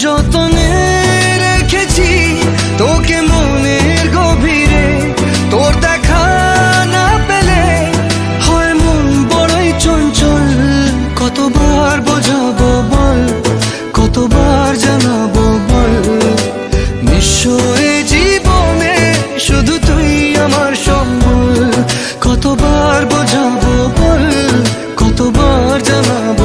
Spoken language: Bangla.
যতনে রেখেছি তোকে মনের গভীরে, তোর দেখা না পেলে হয় মন বড়ই চঞ্চল। কতবার বোঝাবো বল, কতবার জানাবো বল, নিঃস্ব এ জীবনে শুধু তুই আমার সম্বল। কতবার বোঝাবো বল, কতবার জানাবো